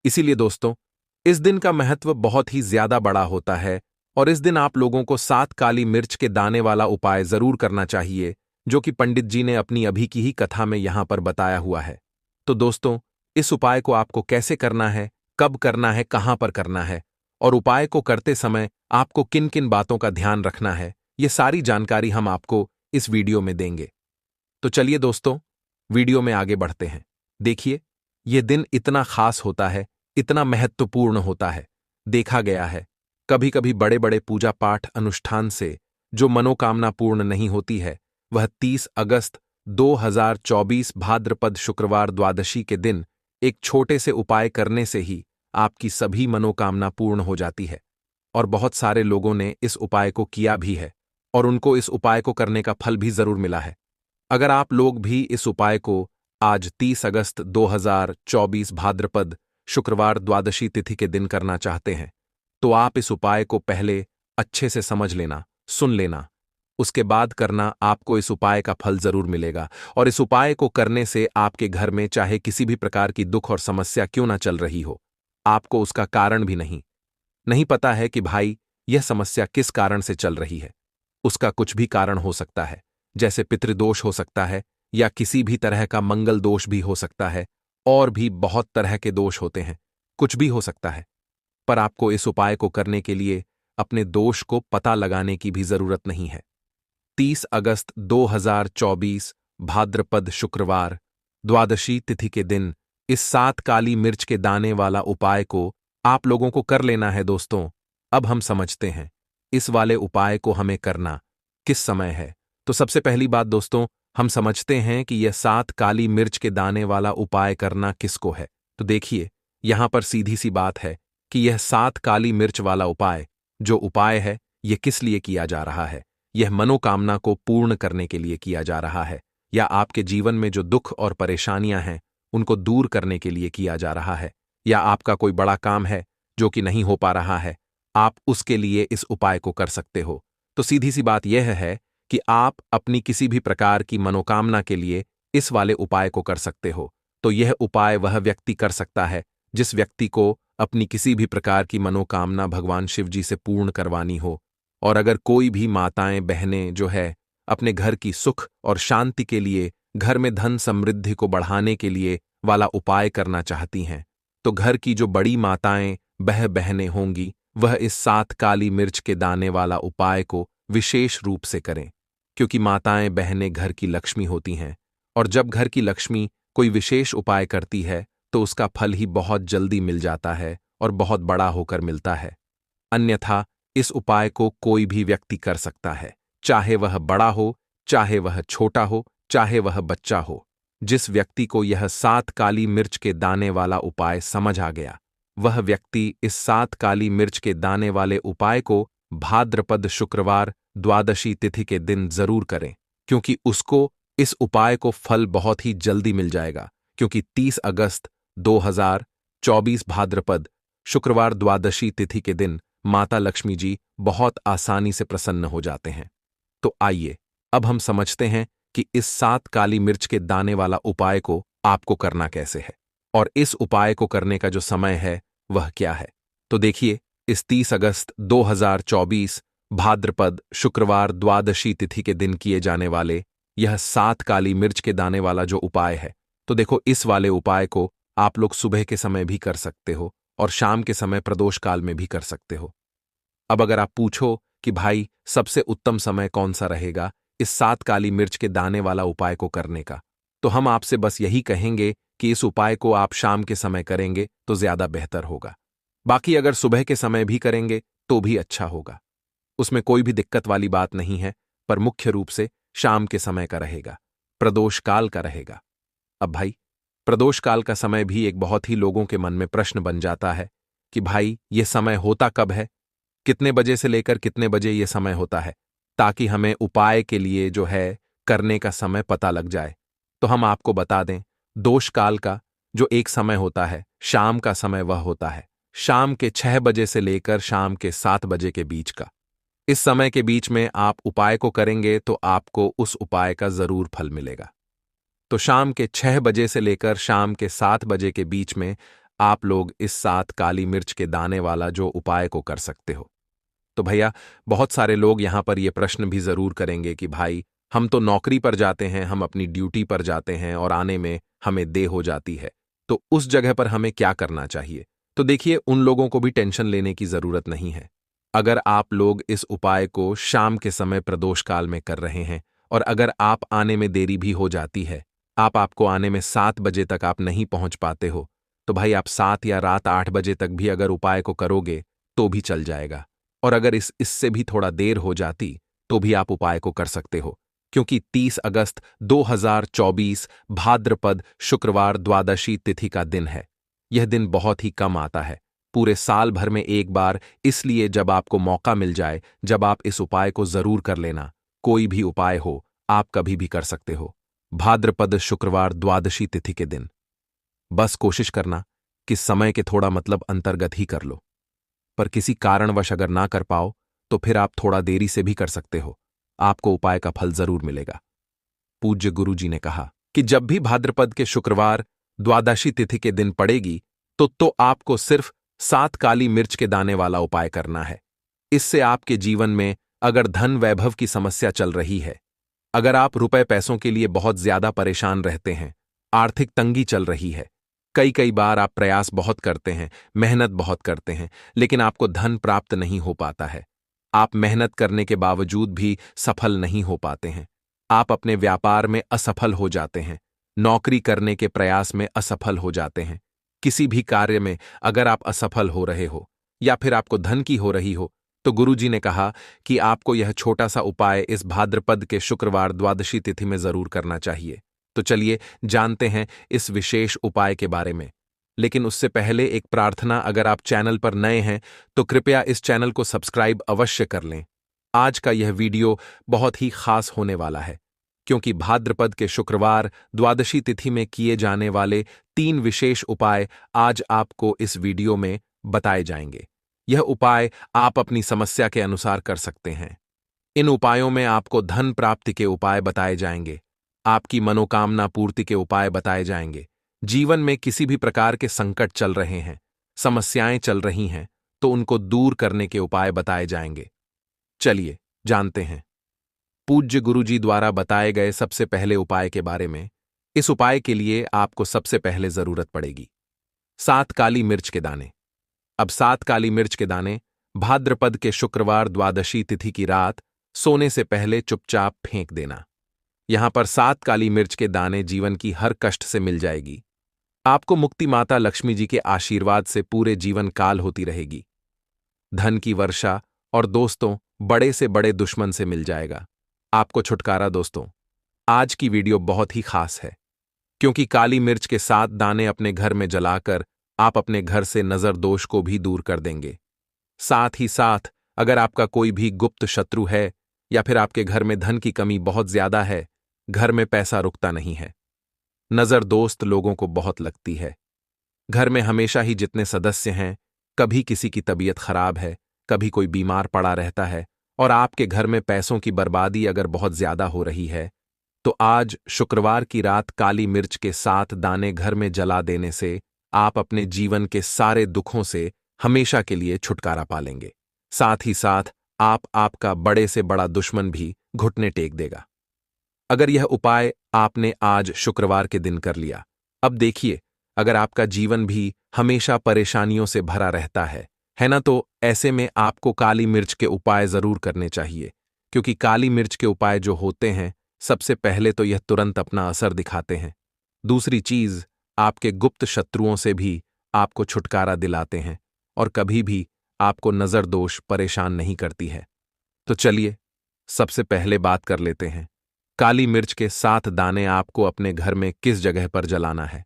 इसीलिए दोस्तों, इस दिन का महत्व बहुत ही ज्यादा बड़ा होता है और इस दिन आप लोगों को 7 काली मिर्च के दाने वाला उपाय जरूर करना चाहिए, जो कि पंडित जी ने अपनी अभी की ही कथा में यहां पर बताया हुआ है। तो दोस्तों, इस उपाय को आपको कैसे करना है, कब करना है, कहां पर करना है और उपाय को करते समय आपको किन किन बातों का ध्यान रखना है, ये सारी जानकारी हम आपको इस वीडियो में देंगे। तो चलिए दोस्तों, वीडियो में आगे बढ़ते हैं। देखिए, यह दिन इतना खास होता है, इतना महत्वपूर्ण होता है। देखा गया है, कभी कभी बड़े बड़े पूजा पाठ अनुष्ठान से जो मनोकामना पूर्ण नहीं होती है, वह 30 अगस्त 2024 भाद्रपद शुक्रवार द्वादशी के दिन एक छोटे से उपाय करने से ही आपकी सभी मनोकामना पूर्ण हो जाती है। और बहुत सारे लोगों ने इस उपाय को किया भी है और उनको इस उपाय को करने का फल भी जरूर मिला है। अगर आप लोग भी इस उपाय को आज 30 अगस्त 2024 भाद्रपद शुक्रवार द्वादशी तिथि के दिन करना चाहते हैं, तो आप इस उपाय को पहले अच्छे से समझ लेना, सुन लेना। उसके बाद करना, आपको इस उपाय का फल जरूर मिलेगा। और इस उपाय को करने से आपके घर में चाहे किसी भी प्रकार की दुख और समस्या क्यों ना चल रही हो, आपको उसका कारण भी नहीं पता है कि भाई यह समस्या किस कारण से चल रही है। उसका कुछ भी कारण हो सकता है, जैसे पितृदोष हो सकता है या किसी भी तरह का मंगल दोष भी हो सकता है, और भी बहुत तरह के दोष होते हैं, कुछ भी हो सकता है। पर आपको इस उपाय को करने के लिए अपने दोष को पता लगाने की भी जरूरत नहीं है। 30 अगस्त 2024 भाद्रपद शुक्रवार द्वादशी तिथि के दिन इस 7 काली मिर्च के दाने वाला उपाय को आप लोगों को कर लेना है। दोस्तों, अब हम समझते हैं इस वाले उपाय को हमें करना किस समय है। तो सबसे पहली बात दोस्तों, हम समझते हैं कि यह 7 काली मिर्च के दाने वाला उपाय करना किसको है। तो देखिए, यहां पर सीधी सी बात है कि यह 7 काली मिर्च वाला उपाय जो उपाय है, यह किस लिए किया जा रहा है। यह मनोकामना को पूर्ण करने के लिए किया जा रहा है, या आपके जीवन में जो दुख और परेशानियां हैं उनको दूर करने के लिए किया जा रहा है, या आपका कोई बड़ा काम है जो कि नहीं हो पा रहा है, आप उसके लिए इस उपाय को कर सकते हो। तो सीधी सी बात यह है कि आप अपनी किसी भी प्रकार की मनोकामना के लिए इस वाले उपाय को कर सकते हो। तो यह उपाय वह व्यक्ति कर सकता है जिस व्यक्ति को अपनी किसी भी प्रकार की मनोकामना भगवान शिव जी से पूर्ण करवानी हो। और अगर कोई भी माताएं बहनें जो है अपने घर की सुख और शांति के लिए, घर में धन समृद्धि को बढ़ाने के लिए वाला उपाय करना चाहती हैं, तो घर की जो बड़ी माताएं बहनें होंगी, वह इस 7 काली मिर्च के दाने वाला उपाय को विशेष रूप से करें। क्योंकि माताएं बहनें घर की लक्ष्मी होती हैं, और जब घर की लक्ष्मी कोई विशेष उपाय करती है तो उसका फल ही बहुत जल्दी मिल जाता है और बहुत बड़ा होकर मिलता है। अन्यथा इस उपाय को कोई भी व्यक्ति कर सकता है, चाहे वह बड़ा हो, चाहे वह छोटा हो, चाहे वह बच्चा हो। जिस व्यक्ति को यह 7 काली मिर्च के दाने वाला उपाय समझ आ गया, वह व्यक्ति इस 7 काली मिर्च के दाने वाले उपाय को भाद्रपद शुक्रवार द्वादशी तिथि के दिन जरूर करें, क्योंकि उसको इस उपाय को फल बहुत ही जल्दी मिल जाएगा। क्योंकि 30 अगस्त 2024 भाद्रपद शुक्रवार द्वादशी तिथि के दिन माता लक्ष्मी जी बहुत आसानी से प्रसन्न हो जाते हैं। तो आइए अब हम समझते हैं कि इस 7 काली मिर्च के दाने वाला उपाय को आपको करना कैसे है, और इस उपाय को करने का जो समय है वह क्या है। तो देखिए, इस 30 अगस्त 2024 भाद्रपद शुक्रवार द्वादशी तिथि के दिन किए जाने वाले यह 7 काली मिर्च के दाने वाला जो उपाय है, तो देखो, इस वाले उपाय को आप लोग सुबह के समय भी कर सकते हो और शाम के समय प्रदोष काल में भी कर सकते हो। अब अगर आप पूछो कि भाई सबसे उत्तम समय कौन सा रहेगा इस 7 काली मिर्च के दाने वाला उपाय को करने का, तो हम आपसे बस यही कहेंगे कि इस उपाय को आप शाम के समय करेंगे तो ज्यादा बेहतर होगा। बाकी अगर सुबह के समय भी करेंगे तो भी अच्छा होगा, उसमें कोई भी दिक्कत वाली बात नहीं है। पर मुख्य रूप से शाम के समय का रहेगा, प्रदोष काल का रहेगा। अब भाई, प्रदोष काल का समय भी एक बहुत ही लोगों के मन में प्रश्न बन जाता है कि भाई ये समय होता कब है, कितने बजे से लेकर कितने बजे ये समय होता है, ताकि हमें उपाय के लिए जो है करने का समय पता लग जाए। तो हम आपको बता दें, दोष काल का जो एक समय होता है, शाम का समय, वह होता है शाम के 6 बजे से लेकर शाम के 7 बजे के बीच का। इस समय के बीच में आप उपाय को करेंगे तो आपको उस उपाय का जरूर फल मिलेगा। तो शाम के 6 बजे से लेकर शाम के 7 बजे के बीच में आप लोग इस 7 काली मिर्च के दाने वाला जो उपाय को कर सकते हो। तो भैया, बहुत सारे लोग यहाँ पर ये प्रश्न भी जरूर करेंगे कि भाई, हम तो नौकरी पर जाते हैं, हम अपनी ड्यूटी पर जाते हैं और आने में हमें देर हो जाती है, तो उस जगह पर हमें क्या करना चाहिए? तो देखिए, उन लोगों को भी टेंशन लेने की जरूरत नहीं है। अगर आप लोग इस उपाय को शाम के समय प्रदोष काल में कर रहे हैं और अगर आप आने में देरी भी हो जाती है, आपको आने में 7 बजे तक आप नहीं पहुंच पाते हो, तो भाई आप 7 या रात 8 बजे तक भी अगर उपाय को करोगे तो भी चल जाएगा। और अगर इससे भी थोड़ा देर हो जाती तो भी आप उपाय को कर सकते हो, क्योंकि 30 अगस्त 2024 भाद्रपद शुक्रवार द्वादशी तिथि का दिन है। यह दिन बहुत ही कम आता है, पूरे साल भर में एक बार, इसलिए जब आपको मौका मिल जाए, जब आप इस उपाय को जरूर कर लेना। कोई भी उपाय हो, आप कभी भी कर सकते हो। भाद्रपद शुक्रवार द्वादशी तिथि के दिन बस कोशिश करना कि समय के थोड़ा अंतर्गत ही कर लो, पर किसी कारणवश अगर ना कर पाओ तो फिर आप थोड़ा देरी से भी कर सकते हो, आपको उपाय का फल जरूर मिलेगा। पूज्य गुरु जी ने कहा कि जब भी भाद्रपद के शुक्रवार द्वादशी तिथि के दिन पड़ेगी तो आपको सिर्फ 7 काली मिर्च के दाने वाला उपाय करना है। इससे आपके जीवन में अगर धन वैभव की समस्या चल रही है, अगर आप रुपए पैसों के लिए बहुत ज्यादा परेशान रहते हैं, आर्थिक तंगी चल रही है, कई बार आप प्रयास बहुत करते हैं, मेहनत बहुत करते हैं, लेकिन आपको धन प्राप्त नहीं हो पाता है, आप मेहनत करने के बावजूद भी सफल नहीं हो पाते हैं, आप अपने व्यापार में असफल हो जाते हैं, नौकरी करने के प्रयास में असफल हो जाते हैं, किसी भी कार्य में अगर आप असफल हो रहे हो या फिर आपको धन की हो रही हो, तो गुरुजी ने कहा कि आपको यह छोटा सा उपाय इस भाद्रपद के शुक्रवार द्वादशी तिथि में जरूर करना चाहिए। तो चलिए जानते हैं इस विशेष उपाय के बारे में। लेकिन उससे पहले एक प्रार्थना, अगर आप चैनल पर नए हैं तो कृपया इस चैनल को सब्सक्राइब अवश्य कर लें। आज का यह वीडियो बहुत ही खास होने वाला है, क्योंकि भाद्रपद के शुक्रवार द्वादशी तिथि में किए जाने वाले 3 विशेष उपाय आज आपको इस वीडियो में बताए जाएंगे। यह उपाय आप अपनी समस्या के अनुसार कर सकते हैं। इन उपायों में आपको धन प्राप्ति के उपाय बताए जाएंगे, आपकी मनोकामना पूर्ति के उपाय बताए जाएंगे। जीवन में किसी भी प्रकार के संकट चल रहे हैं, समस्याएं चल रही हैं, तो उनको दूर करने के उपाय बताए जाएंगे। चलिए जानते हैं पूज्य गुरुजी द्वारा बताए गए सबसे पहले उपाय के बारे में। इस उपाय के लिए आपको सबसे पहले जरूरत पड़ेगी 7 काली मिर्च के दाने। अब 7 काली मिर्च के दाने भाद्रपद के शुक्रवार द्वादशी तिथि की रात सोने से पहले चुपचाप फेंक देना। यहां पर 7 काली मिर्च के दाने जीवन की हर कष्ट से मिल जाएगी। आपको मुक्ति माता लक्ष्मी जी के आशीर्वाद से पूरे जीवन काल होती रहेगी। धन की वर्षा और दोस्तों, बड़े से बड़े दुश्मन से मिल जाएगा आपको छुटकारा। दोस्तों, आज की वीडियो बहुत ही खास है, क्योंकि काली मिर्च के 7 दाने अपने घर में जलाकर आप अपने घर से नजर दोष को भी दूर कर देंगे। साथ ही साथ अगर आपका कोई भी गुप्त शत्रु है या फिर आपके घर में धन की कमी बहुत ज्यादा है, घर में पैसा रुकता नहीं है, नजर दोस्त लोगों को बहुत लगती है, घर में हमेशा ही जितने सदस्य हैं, कभी किसी की तबीयत खराब है, कभी कोई बीमार पड़ा रहता है और आपके घर में पैसों की बर्बादी अगर बहुत ज्यादा हो रही है, तो आज शुक्रवार की रात काली मिर्च के 7 दाने घर में जला देने से आप अपने जीवन के सारे दुखों से हमेशा के लिए छुटकारा पा लेंगे। साथ ही साथ आपका बड़े से बड़ा दुश्मन भी घुटने टेक देगा। अगर यह उपाय आपने आज शुक्रवार के दिन कर लिया, अब देखिए, अगर आपका जीवन भी हमेशा परेशानियों से भरा रहता है ना, तो ऐसे में आपको काली मिर्च के उपाय जरूर करने चाहिए, क्योंकि काली मिर्च के उपाय जो होते हैं, सबसे पहले तो यह तुरंत अपना असर दिखाते हैं। दूसरी चीज, आपके गुप्त शत्रुओं से भी आपको छुटकारा दिलाते हैं और कभी भी आपको नजर दोष परेशान नहीं करती है। तो चलिए सबसे पहले बात कर लेते हैं, काली मिर्च के 7 दाने आपको अपने घर में किस जगह पर जलाना है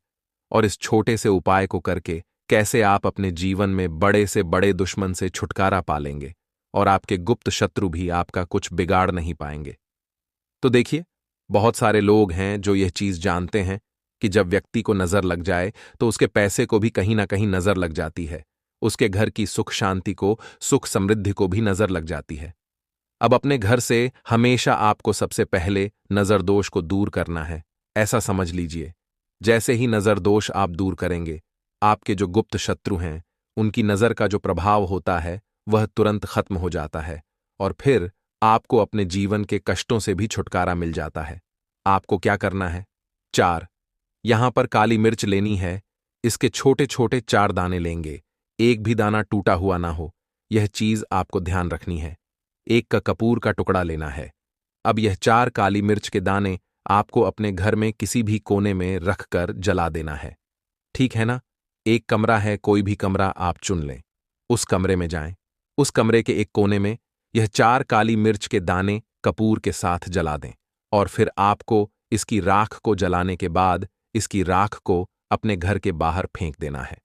और इस छोटे से उपाय को करके कैसे आप अपने जीवन में बड़े से बड़े दुश्मन से छुटकारा पा लेंगे और आपके गुप्त शत्रु भी आपका कुछ बिगाड़ नहीं पाएंगे। तो देखिए, बहुत सारे लोग हैं जो यह चीज जानते हैं कि जब व्यक्ति को नजर लग जाए तो उसके पैसे को भी कहीं ना कहीं नजर लग जाती है, उसके घर की सुख शांति को, सुख समृद्धि को भी नजर लग जाती है। अब अपने घर से हमेशा आपको सबसे पहले नजर दोष को दूर करना है, ऐसा समझ लीजिए। जैसे ही नजर दोष आप दूर करेंगे, आपके जो गुप्त शत्रु हैं उनकी नज़र का जो प्रभाव होता है वह तुरंत खत्म हो जाता है और फिर आपको अपने जीवन के कष्टों से भी छुटकारा मिल जाता है। आपको क्या करना है? 4 यहां पर काली मिर्च लेनी है। इसके छोटे छोटे 4 दाने लेंगे, एक भी दाना टूटा हुआ ना हो, यह चीज आपको ध्यान रखनी है। एक का कपूर का टुकड़ा लेना है। अब यह 4 काली मिर्च के दाने आपको अपने घर में किसी भी कोने में रखकर जला देना है। ठीक है ना? एक कमरा है, कोई भी कमरा आप चुन लें, उस कमरे में जाएं। उस कमरे के एक कोने में यह 4 काली मिर्च के दाने कपूर के साथ जला दें और फिर आपको इसकी राख को जलाने के बाद इसकी राख को अपने घर के बाहर फेंक देना है।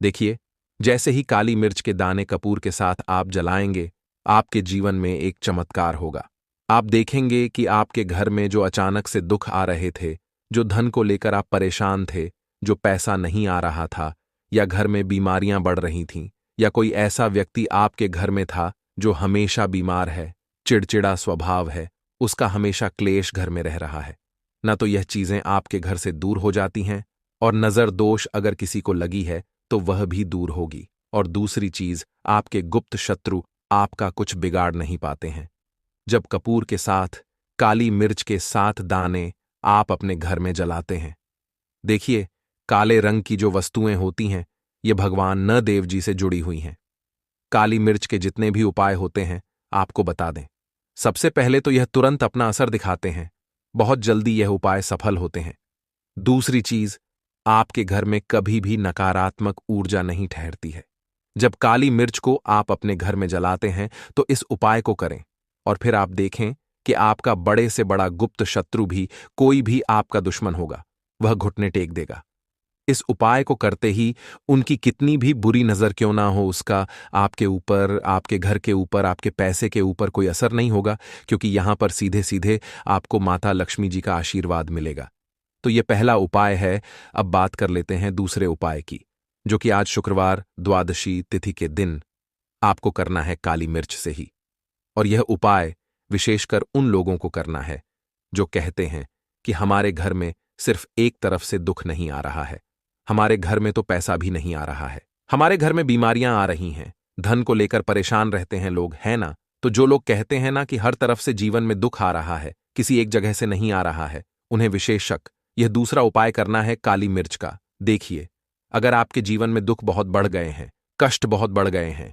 देखिए, जैसे ही काली मिर्च के दाने कपूर के साथ आप जलाएंगे, आपके जीवन में एक चमत्कार होगा। आप देखेंगे कि आपके घर में जो अचानक से दुख आ रहे थे, जो धन को लेकर आप परेशान थे, जो पैसा नहीं आ रहा था, या घर में बीमारियां बढ़ रही थीं, या कोई ऐसा व्यक्ति आपके घर में था जो हमेशा बीमार है, चिड़चिड़ा स्वभाव है, उसका हमेशा क्लेश घर में रह रहा है, न तो यह चीजें आपके घर से दूर हो जाती हैं और नजर दोष अगर किसी को लगी है तो वह भी दूर होगी। और दूसरी चीज, आपके गुप्त शत्रु आपका कुछ बिगाड़ नहीं पाते हैं। जब कपूर के साथ काली मिर्च के 7 दाने आप अपने घर में जलाते हैं, देखिए, काले रंग की जो वस्तुएं होती हैं ये भगवान न देव जी से जुड़ी हुई हैं। काली मिर्च के जितने भी उपाय होते हैं आपको बता दें। सबसे पहले तो यह तुरंत अपना असर दिखाते हैं, बहुत जल्दी यह उपाय सफल होते हैं। दूसरी चीज, आपके घर में कभी भी नकारात्मक ऊर्जा नहीं ठहरती है। जब काली मिर्च को आप अपने घर में जलाते हैं तो इस उपाय को करें और फिर आप देखें कि आपका बड़े से बड़ा गुप्त शत्रु भी, कोई भी आपका दुश्मन होगा, वह घुटने टेक देगा। इस उपाय को करते ही उनकी कितनी भी बुरी नजर क्यों ना हो, उसका आपके ऊपर, आपके घर के ऊपर, आपके पैसे के ऊपर कोई असर नहीं होगा, क्योंकि यहां पर सीधे सीधे आपको माता लक्ष्मी जी का आशीर्वाद मिलेगा। तो यह पहला उपाय है। अब बात कर लेते हैं दूसरे उपाय की, जो कि आज शुक्रवार द्वादशी तिथि के दिन आपको करना है काली मिर्च से ही। और यह उपाय विशेषकर उन लोगों को करना है जो कहते हैं कि हमारे घर में सिर्फ एक तरफ से दुख नहीं आ रहा है, हमारे घर में तो पैसा भी नहीं आ रहा है, हमारे घर में बीमारियां आ रही हैं, धन को लेकर परेशान रहते हैं लोग, है ना? तो जो लोग कहते हैं ना कि हर तरफ से जीवन में दुख आ रहा है, किसी एक जगह से नहीं आ रहा है, उन्हें विशेषक यह दूसरा उपाय करना है काली मिर्च का। देखिए, अगर आपके जीवन में दुख बहुत बढ़ गए हैं, कष्ट बहुत बढ़ गए हैं,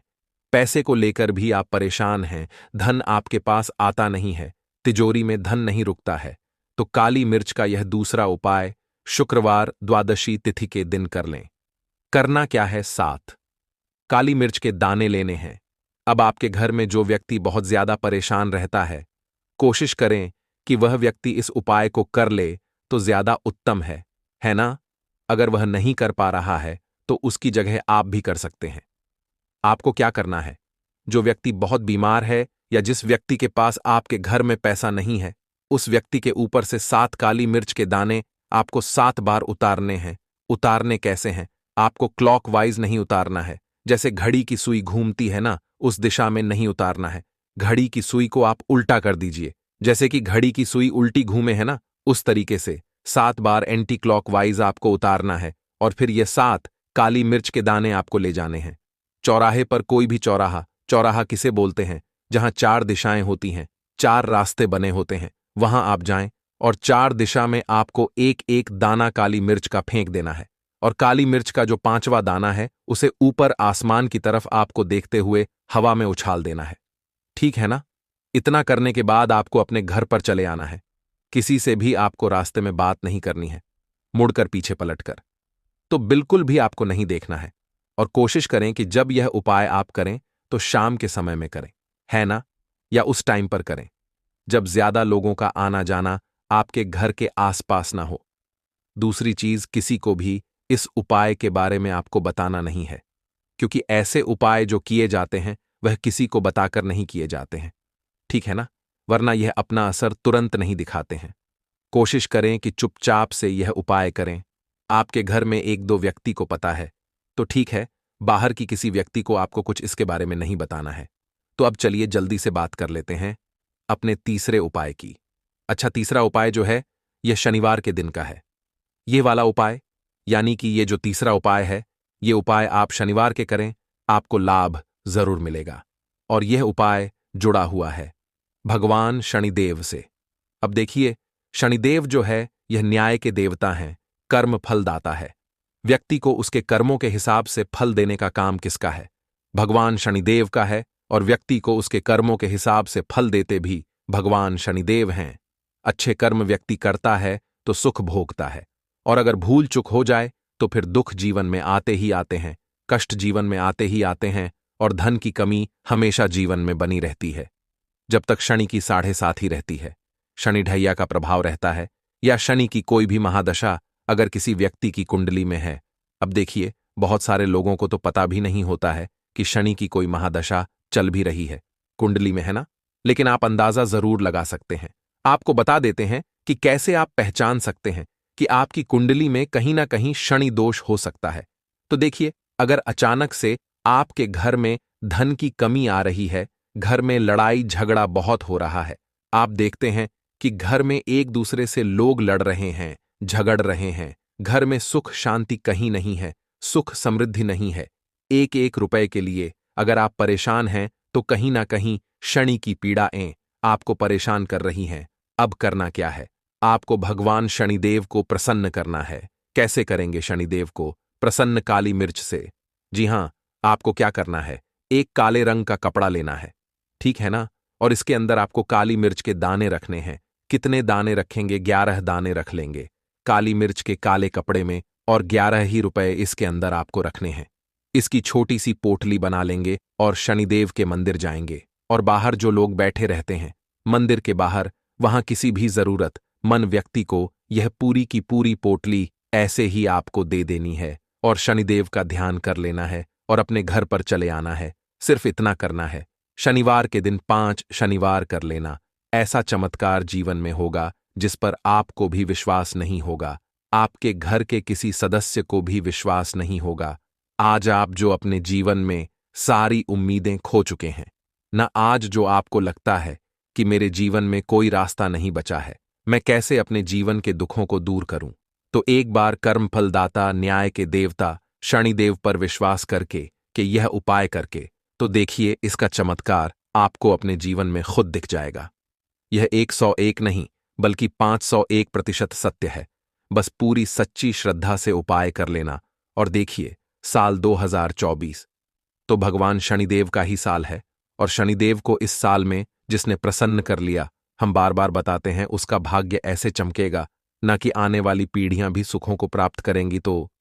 पैसे को लेकर भी आप परेशान हैं, धन आपके पास आता नहीं है, तिजोरी में धन नहीं रुकता है, तो काली मिर्च का यह दूसरा उपाय शुक्रवार द्वादशी तिथि के दिन कर लें। करना क्या है? 7 काली मिर्च के दाने लेने हैं। अब आपके घर में जो व्यक्ति बहुत ज्यादा परेशान रहता है, कोशिश करें कि वह व्यक्ति इस उपाय को कर ले तो ज्यादा उत्तम है ना? अगर वह नहीं कर पा रहा है तो उसकी जगह आप भी कर सकते हैं। आपको क्या करना है? जो व्यक्ति बहुत बीमार है या जिस व्यक्ति के पास आपके घर में पैसा नहीं है, उस व्यक्ति के ऊपर से 7 काली मिर्च के दाने आपको 7 बार उतारने हैं। उतारने कैसे हैं? आपको क्लॉकवाइज नहीं उतारना है, जैसे घड़ी की सुई घूमती है ना, उस दिशा में नहीं उतारना है। घड़ी की सुई को आप उल्टा कर दीजिए, जैसे कि घड़ी की सुई उल्टी घूमे है ना, उस तरीके से 7 बार एंटी क्लॉकवाइज आपको उतारना है और फिर ये 7 काली मिर्च के दाने आपको ले जाने हैं। चौराहे पर, कोई भी चौराहा, चौराहा किसे बोलते हैं? जहां 4 दिशाएं होती हैं, 4 रास्ते बने होते हैं, वहां आप जाएं और 4 दिशा में आपको एक एक दाना काली मिर्च का फेंक देना है। और काली मिर्च का जो 5वां दाना है उसे ऊपर आसमान की तरफ आपको देखते हुए हवा में उछाल देना है। ठीक है ना? इतना करने के बाद आपको अपने घर पर चले आना है। किसी से भी आपको रास्ते में बात नहीं करनी है, मुड़कर पीछे पलटकर तो बिल्कुल भी आपको नहीं देखना है। और कोशिश करें कि जब यह उपाय आप करें तो शाम के समय में करें, है ना? या उस टाइम पर करें जब ज्यादा लोगों का आना जाना आपके घर के आसपास ना हो। दूसरी चीज, किसी को भी इस उपाय के बारे में आपको बताना नहीं है, क्योंकि ऐसे उपाय जो किए जाते हैं वह किसी को बताकर नहीं किए जाते हैं। ठीक है ना? वरना यह अपना असर तुरंत नहीं दिखाते हैं। कोशिश करें कि चुपचाप से यह उपाय करें। आपके घर में 1-2 व्यक्ति को पता है तो ठीक है, बाहर की किसी व्यक्ति को आपको कुछ इसके बारे में नहीं बताना है। तो अब चलिए जल्दी से बात कर लेते हैं अपने तीसरे उपाय की। अच्छा, तीसरा उपाय जो है यह शनिवार के दिन का है। यह वाला उपाय यानी कि ये जो तीसरा उपाय है, ये उपाय आप शनिवार के करें, आपको लाभ जरूर मिलेगा। और यह उपाय जुड़ा हुआ है भगवान शनिदेव से। अब देखिए, शनिदेव जो है यह न्याय के देवता हैं, कर्म फलदाता है। व्यक्ति को उसके कर्मों के हिसाब से फल देने का काम किसका है? भगवान शनिदेव का है। और व्यक्ति को उसके कर्मों के हिसाब से फल देते भी भगवान शनिदेव हैं। अच्छे कर्म व्यक्ति करता है तो सुख भोगता है, और अगर भूल चूक हो जाए तो फिर दुख जीवन में आते ही आते हैं, कष्ट जीवन में आते ही आते हैं, और धन की कमी हमेशा जीवन में बनी रहती है जब तक शनि की 7.5 ही रहती है। शनि ढैया का प्रभाव रहता है, या शनि की कोई भी महादशा अगर किसी व्यक्ति की कुंडली में है। अब देखिए, बहुत सारे लोगों को तो पता भी नहीं होता है कि शनि की कोई महादशा चल भी रही है, कुंडली में है ना। लेकिन आप अंदाजा जरूर लगा सकते हैं। आपको बता देते हैं कि कैसे आप पहचान सकते हैं कि आपकी कुंडली में कहीं ना कहीं शनि दोष हो सकता है। तो देखिए, अगर अचानक से आपके घर में धन की कमी आ रही है, घर में लड़ाई झगड़ा बहुत हो रहा है, आप देखते हैं कि घर में एक दूसरे से लोग लड़ रहे हैं, झगड़ रहे हैं, घर में सुख शांति कहीं नहीं है, सुख समृद्धि नहीं है, एक एक रुपए के लिए अगर आप परेशान हैं तो कहीं ना कहीं शनि की पीड़ाएं आपको परेशान कर रही हैं। अब करना क्या है? आपको भगवान शनिदेव को प्रसन्न करना है। कैसे करेंगे शनिदेव को प्रसन्न? काली मिर्च से। जी हां, आपको क्या करना है, एक काले रंग का कपड़ा लेना है, ठीक है ना, और इसके अंदर आपको काली मिर्च के दाने रखने हैं। कितने दाने रखेंगे? 11 दाने रख लेंगे काली मिर्च के काले कपड़े में, और 11 ही रुपए इसके अंदर आपको रखने हैं। इसकी छोटी सी पोटली बना लेंगे और शनिदेव के मंदिर जाएंगे, और बाहर जो लोग बैठे रहते हैं मंदिर के बाहर, वहां किसी भी जरूरतमंद व्यक्ति को यह पूरी की पूरी पोटली ऐसे ही आपको दे देनी है, और शनिदेव का ध्यान कर लेना है और अपने घर पर चले आना है। सिर्फ इतना करना है। शनिवार के दिन 5 शनिवार कर लेना। ऐसा चमत्कार जीवन में होगा जिस पर आपको भी विश्वास नहीं होगा, आपके घर के किसी सदस्य को भी विश्वास नहीं होगा। आज आप जो अपने जीवन में सारी उम्मीदें खो चुके हैं ना, आज जो आपको लगता है कि मेरे जीवन में कोई रास्ता नहीं बचा है, मैं कैसे अपने जीवन के दुखों को दूर करूं, तो एक बार कर्म फलदाता न्याय के देवता शनिदेव पर विश्वास करके कि यह उपाय करके, तो देखिए इसका चमत्कार आपको अपने जीवन में खुद दिख जाएगा। यह 101 नहीं बल्कि 501% सत्य है। बस पूरी सच्ची श्रद्धा से उपाय कर लेना, और देखिए साल 2024 तो भगवान शनिदेव का ही साल है, और शनिदेव को इस साल में जिसने प्रसन्न कर लिया, हम बार बार बताते हैं, उसका भाग्य ऐसे चमकेगा ना कि आने वाली पीढ़ियां भी सुखों को प्राप्त करेंगी। तो